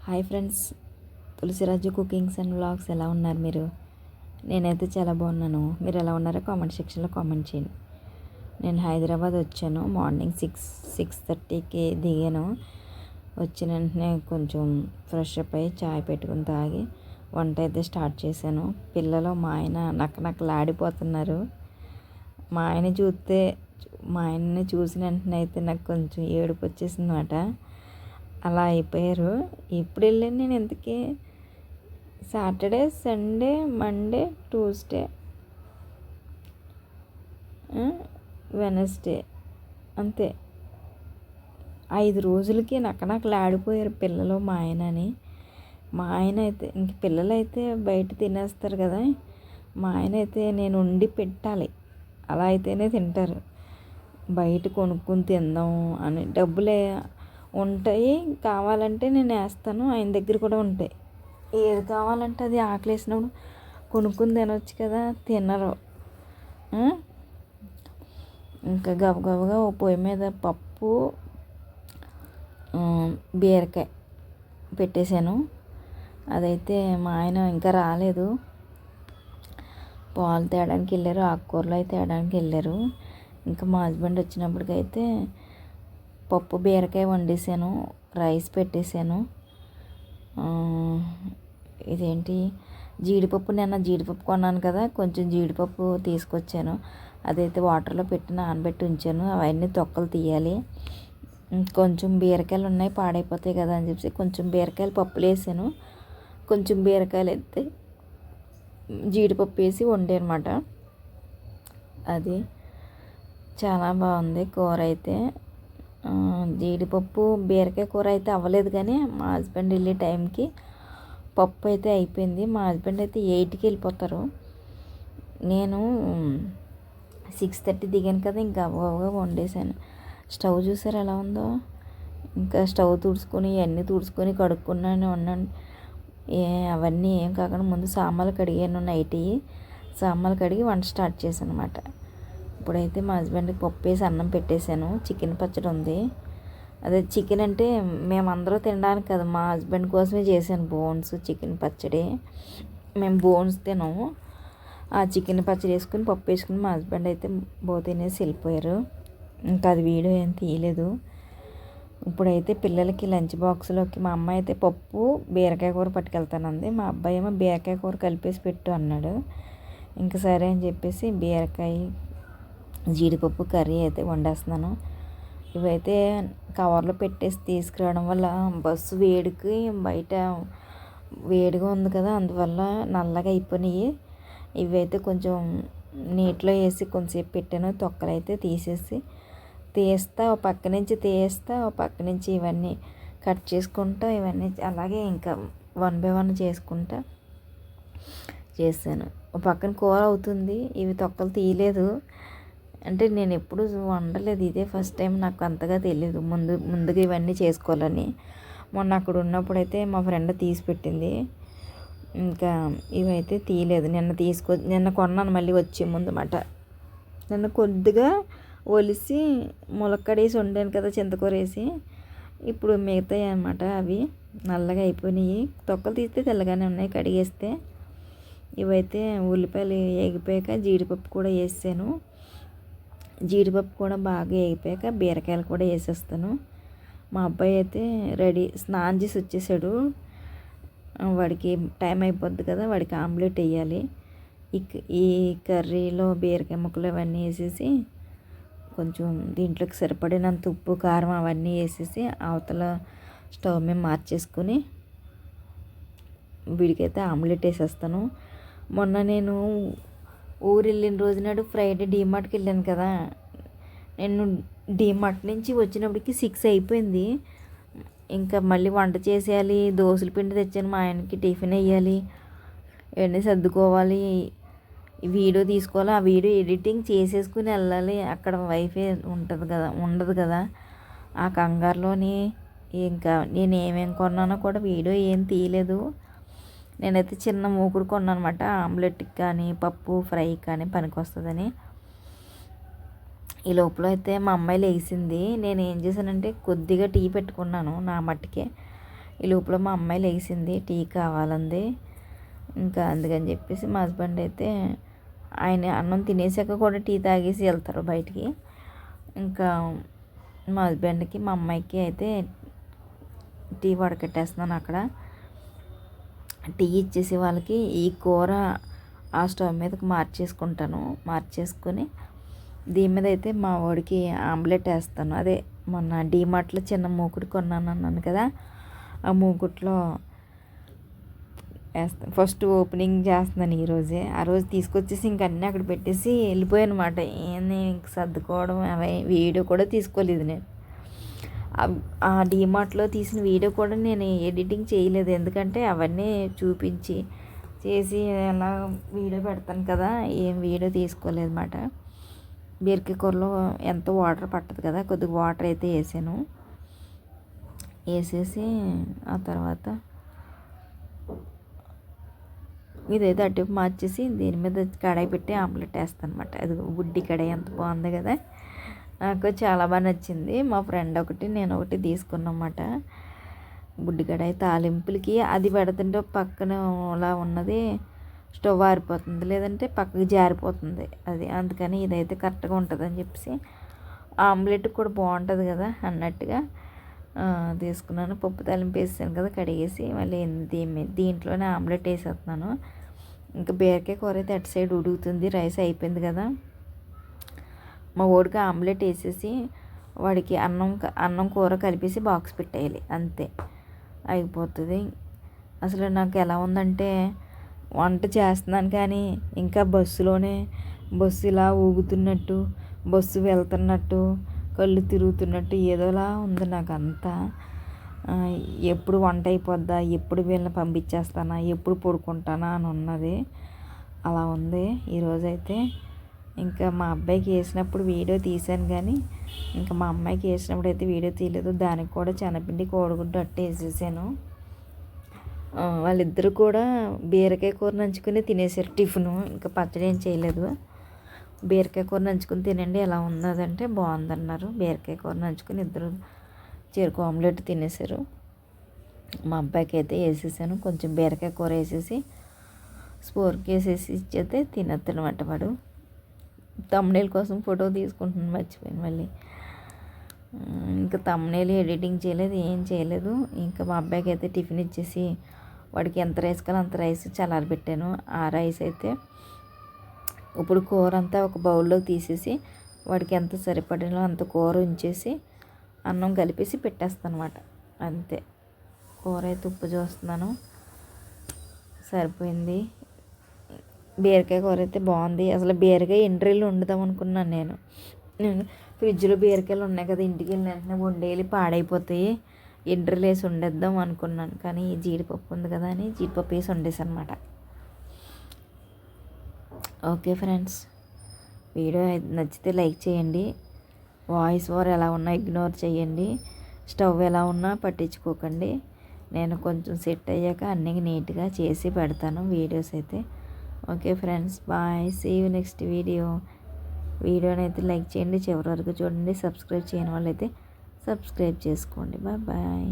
Hi friends, Tulasiraju cookings and vlogs ఎలా ఉన్నారు మీరు? నేనైతే చాలా బాగున్నాను. మీరు ఎలా ఉన్నారో కామెంట్ సెక్షన్లో కామెంట్ చేయండి. నేను హైదరాబాద్ వచ్చాను. మార్నింగ్ 6:30కి దిగాను. వచ్చిన వెంటనే కొంచెం ఫ్రెష్ అప్ అయ్యి చాయ్ పెట్టుకుని తాగి వంట అయితే స్టార్ట్ చేశాను. పిల్లలు మా ఆయన నక్కనక్కలాడిపోతున్నారు. మా ఆయన్ని చూసిన వెంటనే అయితే నాకు కొంచెం ఏడుపు వచ్చేసింది అన్నమాట. అలా అయిపోయారు. ఎప్పుడు వెళ్ళాను నేను ఇంతకీ? Saturday, Sunday, Monday, Tuesday, Wednesday, అంతే. 5 రోజులకి నక్కనక్కలాడిపోయారు పిల్లలు మా ఆయనని. మా ఆయన అయితే ఇంక పిల్లలైతే బయట తినేస్తారు కదా, మా ఆయన అయితే నేను వండి పెట్టాలి, అలా అయితేనే తింటారు. బయట కొనుక్కొని తిందాం అని డబ్బులే ఉంటాయి, కావాలంటే నేను వేస్తాను. ఆయన దగ్గర కూడా ఉంటాయి. ఏది కావాలంటే అది ఆకలి వేసినప్పుడు కొనుక్కొని తినవచ్చు కదా, తినరు. ఇంకా గబగబగా ఓ పొయ్యి మీద పప్పు, బీరకాయ పెట్టేశాను. అదైతే మా ఆయన ఇంకా రాలేదు. పాలు తేడానికి వెళ్ళారు, ఆకుకూరలు అయితే తేడానికి వెళ్ళారు. ఇంకా మా హస్బెండ్ వచ్చినప్పటికైతే పప్పు బీరకాయ వండేసాను, రైస్ పెట్టేశాను. ఇదేంటి జీడిపప్పు, నిన్న జీడిపప్పు కొన్నాను కదా, కొంచెం జీడిపప్పు తీసుకొచ్చాను. అదైతే వాటర్లో పెట్టి నానబెట్టి ఉంచాను. అవన్నీ తొక్కలు తీయాలి. కొంచెం బీరకాయలు ఉన్నాయి, పాడైపోతాయి కదా అని చెప్పి కొంచెం బీరకాయలు పప్పులు వేసాను. కొంచెం బీరకాయలు అయితే జీడిపప్పు వేసి వండే అనమాట. అది చాలా బాగుంది కూర అయితే. జీడిపప్పు బీరకాయ కూర అయితే అవ్వలేదు, కానీ మా హస్బెండ్ వెళ్ళే టైంకి పప్పు అయితే అయిపోయింది. మా హస్బెండ్ అయితే 8కి వెళ్ళిపోతారు. నేను 6:30 దిగాను కదా, ఇంకా అవ్వగా వండేసాను. స్టవ్ చూసారు ఎలా ఉందో. ఇంకా స్టవ్ తుడుచుకొని ఇవన్నీ తుడుచుకొని కడుక్కున్నాను ఉన్నాను. అవన్నీ ఏం కాకుండా ముందు సామాన్లు కడిగాను. నైట్ సామాన్లు కడిగి వంట స్టార్ట్ చేశాను అనమాట. ఇప్పుడైతే మా హస్బెండ్కి పప్పు వేసి అన్నం పెట్టేశాను. చికెన్ పచ్చడి ఉంది. అదే చికెన్ అంటే మేమందరూ తినడానికి కదా, మా హస్బెండ్ కోసమే చేశాను బోన్స్ చికెన్ పచ్చడి. మేము బోన్స్ తినము. ఆ చికెన్ పచ్చడి వేసుకుని పప్పు వేసుకుని మా హస్బెండ్ అయితే తినేసి వెళ్ళిపోయారు. ఇంకా అది వీడియో ఏం తీయలేదు. ఇప్పుడైతే పిల్లలకి లంచ్ బాక్స్లోకి మా అమ్మ అయితే పప్పు బీరకాయ కూర పట్టుకెళ్తానంది. మా అబ్బాయి ఏమో బీరకాయ కూర కలిపేసి పెట్టు అన్నాడు. ఇంకా సరే అని చెప్పేసి బీరకాయ జీడిపప్పు కర్రీ అయితే వండేస్తున్నాను. ఇవైతే కవర్లో పెట్టేసి తీసుకురావడం వల్ల బస్సు వేడికి బయట వేడిగా ఉంది కదా, అందువల్ల నల్లగా అయిపోయినాయి. ఇవైతే కొంచెం నీటిలో వేసి కొంచెంసేపు పెట్టాను. తొక్కలు అయితే ఓ పక్క నుంచి ఓ పక్క నుంచి ఇవన్నీ కట్ చేసుకుంటా, ఇవన్నీ అలాగే ఇంకా 1 by 1 చేసుకుంటా చేశాను. ఒక పక్కన కూర అవుతుంది. ఇవి తొక్కలు తీయలేదు. అంటే నేను ఎప్పుడు వండలేదు, ఇదే ఫస్ట్ టైం. నాకు అంతగా తెలియదు ముందుగా ఇవన్నీ చేసుకోవాలని. మొన్న అక్కడ ఉన్నప్పుడైతే మా ఫ్రెండ్ తీసి పెట్టింది. ఇంకా ఇవైతే తీయలేదు. నిన్న కొన్నాను మళ్ళీ వచ్చే ముందు మాట. నిన్న కొద్దిగా ఒలిసి ములక్కడేసి వండాను కదా, చింతకూర వేసి. ఇప్పుడు మిగతాయి అన్నమాట. అవి నల్లగా అయిపోయినాయి. తొక్కలు తీస్తే తెల్లగానే ఉన్నాయి కడిగేస్తే. ఇవైతే ఉల్లిపాయలు వేగిపోయాక జీడిపప్పు కూడా వేసాను. జీడిపప్పు కూడా బాగా వేగిపోయాక బీరకాయలు కూడా వేసేస్తాను. మా అబ్బాయి అయితే రెడీ, స్నానం చేసి వచ్చేసాడు. వాడికి టైం అయిపోద్ది కదా, వాడికి ఆమ్లెట్ వేయాలి. ఈ కర్రీలో బీరకాయ ముక్కలు అవన్నీ వేసేసి కొంచెం దీంట్లోకి సరిపడినంత ఉప్పు కారం అవన్నీ వేసేసి అవతల స్టవ్ మీద మార్చేసుకొని వీడికైతే ఆమ్లెట్ వేసేస్తాను. మొన్న నేను ఊరు వెళ్ళిన రోజు నాడు ఫ్రైడే డీమార్ట్కి వెళ్ళాను కదా, నేను డీమార్ట్ నుంచి వచ్చినప్పటికి 6 అయిపోయింది. ఇంకా మళ్ళీ వంట చేసేయాలి. దోశల పిండి తెచ్చాను, మా ఆయనకి టిఫిన్ వేయాలి, ఇవన్నీ సర్దుకోవాలి, వీడియో తీసుకోవాలి, ఆ వీడియో ఎడిటింగ్ చేసేసుకుని వెళ్ళాలి. అక్కడ వైఫై ఉండదు కదా. ఆ కంగారులోని ఇంకా నేను ఏమేమి కొన్నానో కూడా వీడియో ఏం తీయలేదు. నేనైతే చిన్న మూకుడు కొన్నాను అనమాట, ఆమ్లెట్కి కానీ పప్పు ఫ్రై కానీ పనికి వస్తుందని. ఈ లోపల అయితే మా అమ్మాయి లేచింది. నేను ఏం చేశానంటే కొద్దిగా టీ పెట్టుకున్నాను నా మట్టికే. ఈ లోపల మా అమ్మాయి లేచింది, టీ కావాలంది. ఇంకా అందుకని చెప్పేసి మా హస్బెండ్ అయితే ఆయన అన్నం తినేసాక కూడా టీ తాగేసి వెళ్తారు బయటికి. ఇంకా మా హస్బెండ్కి మా అమ్మాయికి అయితే టీ వడకట్టేస్తున్నాను అక్కడ. టీ ఇచ్చేసి వాళ్ళకి ఈ కూర ఆ స్టవ్ మీదకి మార్చేసుకొని దీని మీద అయితే మా వాడికి ఆమ్లెట్ వేస్తాను. అదే మొన్న డీమార్ట్లో చిన్న మూకుడు కొన్నాను అన్నాను కదా, ఆ మూకుట్లో వేస్తాను. ఫస్ట్ ఓపెనింగ్ చేస్తున్నాను ఈరోజే. ఆ రోజు తీసుకొచ్చేసి ఇంక అన్నీ అక్కడ పెట్టేసి వెళ్ళిపోయాను అనమాట. ఏంది ఇంక సర్దుకోవడం అవి వీడియో కూడా తీసుకోలేదు నేను. ఆ డీమార్ట్లో తీసిన వీడియో కూడా నేను ఎడిటింగ్ చేయలేదు, ఎందుకంటే అవన్నీ చూపించి చేసి ఎలా వీడియో పెడతాను కదా, ఏం వీడియో తీసుకోలేదు అన్నమాట. బీరకాయ కూరలో ఎంతో వాటర్ పట్టదు కదా, కొద్దిగా వాటర్ అయితే వేసేసి ఆ తర్వాత ఇదైతే అటు మార్చేసి దీని మీద కడాయి పెట్టి ఆమ్లెట్ వేస్తాను అనమాట. అది బుడ్డి కడాయి ఎంత బాగుంది కదా, నాకు చాలా బాగా నచ్చింది. మా ఫ్రెండ్ ఒకటి నేను ఒకటి తీసుకున్నమాట. బుడ్డి కడాయి తాలింపులకి అది పెడుతుంటే పక్కన అలా ఉన్నది స్టవ్ ఆరిపోతుంది, లేదంటే పక్కకి జారిపోతుంది అది. అందుకని ఇదైతే కరెక్ట్గా ఉంటుందని చెప్పేసి ఆమ్లెట్ కూడా బాగుంటుంది కదా అన్నట్టుగా తీసుకున్నాను. పప్పు తాలింపు వేసాను కదా కడిగేసి, మళ్ళీ దీంట్లోనే ఆమ్లెట్ వేసేస్తున్నాను. ఇంకా బీరకాయ కూర అయితే అటు సైడ్ ఉడుకుతుంది, రైస్ అయిపోయింది కదా. మా వాడికి ఆమ్లెట్ వేసేసి వాడికి అన్నం కూర కలిపేసి బాక్స్ పెట్టేయాలి, అంతే అయిపోతుంది. అసలు నాకు ఎలా ఉందంటే వంట చేస్తున్నాను కానీ ఇంకా బస్సు ఇలా ఊగుతున్నట్టు, బస్సు వెళ్తున్నట్టు, కళ్ళు తిరుగుతున్నట్టు ఏదోలా ఉంది నాకు అంతా. ఎప్పుడు వంట అయిపోద్దా, ఎప్పుడు వీళ్ళని పంపించేస్తానా, ఎప్పుడు పడుకుంటానా అని ఉన్నది, అలా ఉంది ఈరోజైతే. ఇంకా మా అబ్బాయికి వేసినప్పుడు వీడియో తీశాను కానీ ఇంకా మా అమ్మాయికి వేసినప్పుడు అయితే వీడియో తీయలేదు. దానికి కూడా శనగపిండి కోడిగుడ్డు అట్టే వేసేసాను. వాళ్ళిద్దరు కూడా బీరకాయ కూర నంచుకుని తినేసారు టిఫిను. ఇంకా పచ్చడి ఏం చేయలేదు. బీరకాయ కూర నంచుకుని తినండి ఎలా ఉన్నదంటే బాగుందన్నారు. బీరకాయ కూర నంచుకుని ఇద్దరు చెరుకు ఆమ్లెట్ తినేసారు. మా అబ్బాయికి అయితే వేసేసాను, కొంచెం బీరకాయ కూర వేసేసి స్పోర్కి వేసేసి ఇచ్చేస్తే తినద్దనమాట వాడు. తమ్నేల్ కోసం ఫోటో తీసుకుంటున్నాను, మర్చిపోయాను మళ్ళీ. ఇంకా తమ్నేల్ ఎడిటింగ్ చేయలేదు, ఏం చేయలేదు. ఇంకా మా అబ్బాయికి అయితే టిఫిన్ ఇచ్చేసి వాడికి ఎంత రైస్ కావాలో అంత రైస్ చల్లారబెట్టాను. ఆ రైస్ అయితే ఇప్పుడు కూర అంతా ఒక బౌల్లోకి తీసేసి వాడికి ఎంత సరిపడినో అంత కూర ఉంచేసి అన్నం కలిపేసి పెట్టేస్తాను అనమాట, అంతే. కూర అయితే ఉప్పు చూస్తున్నాను, సరిపోయింది. బీరకాయ కూర అయితే బాగుంది. అసలు బీరకాయ ఎండ్రీలు వండుదాం అనుకున్నాను నేను. ఫ్రిడ్జ్లో బీరకాయలు ఉన్నాయి కదా, ఇంటికి వెళ్ళిన వెంటనే వండేయాలి, పాడైపోతాయి, ఎండ్రీలు వేసి వండేద్దాం అనుకున్నాను. కానీ జీడిపప్పు ఉంది కదా అని జీడిపప్పు వేసి వండేసాను అనమాట. ఓకే ఫ్రెండ్స్, వీడియో నచ్చితే లైక్ చేయండి. వాయిస్ ఓవర్ ఎలా ఉన్నా ఇగ్నోర్ చేయండి. స్టవ్ ఎలా ఉన్నా పట్టించుకోకండి. నేను కొంచెం సెట్ అయ్యాక అన్నీ నీట్గా చేసి పెడతాను వీడియోస్ అయితే. Okay friends, bye, see you next వీడియోని అయితే లైక్ చేయండి, చివరి వరకు చూడండి. సబ్స్క్రైబ్ చేయని వాళ్ళైతే సబ్స్క్రైబ్ చేసుకోండి. బాయ్.